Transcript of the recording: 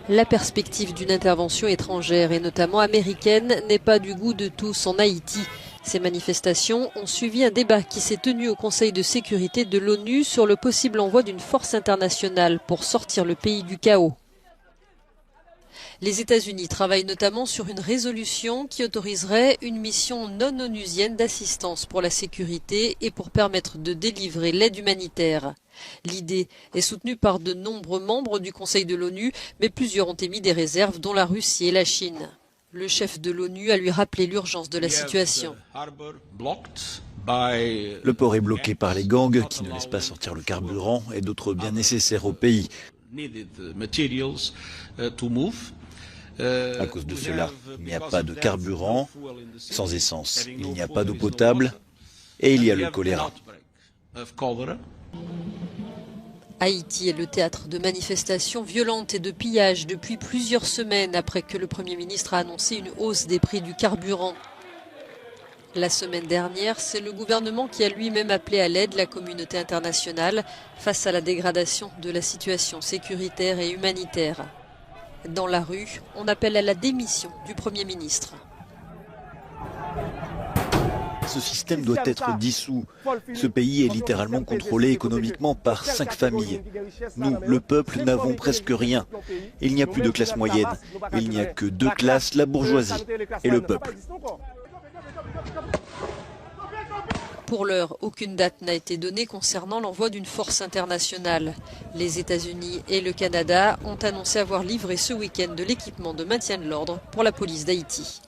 La perspective d'une intervention étrangère, et notamment américaine, n'est pas du goût de tous en Haïti. Ces manifestations ont suivi un débat qui s'est tenu au Conseil de sécurité de l'ONU sur le possible envoi d'une force internationale pour sortir le pays du chaos. Les États-Unis travaillent notamment sur une résolution qui autoriserait une mission non onusienne d'assistance pour la sécurité et pour permettre de délivrer l'aide humanitaire. L'idée est soutenue par de nombreux membres du Conseil de l'ONU, mais plusieurs ont émis des réserves, dont la Russie et la Chine. Le chef de l'ONU a lui rappelé l'urgence de la situation. Le port est bloqué par les gangs qui ne laissent pas sortir le carburant et d'autres biens nécessaires au pays. À cause de cela, il n'y a pas de carburant, sans essence, il n'y a pas d'eau potable et il y a le choléra. Haïti est le théâtre de manifestations violentes et de pillages depuis plusieurs semaines après que le Premier ministre a annoncé une hausse des prix du carburant. La semaine dernière, c'est le gouvernement qui a lui-même appelé à l'aide la communauté internationale face à la dégradation de la situation sécuritaire et humanitaire. Dans la rue, on appelle à la démission du Premier ministre. Ce système doit être dissous. Ce pays est littéralement contrôlé économiquement par 5 familles. Nous, le peuple, n'avons presque rien. Il n'y a plus de classe moyenne. Il n'y a que 2 classes, la bourgeoisie et le peuple. Pour l'heure, aucune date n'a été donnée concernant l'envoi d'une force internationale. Les États-Unis et le Canada ont annoncé avoir livré ce week-end de l'équipement de maintien de l'ordre pour la police d'Haïti.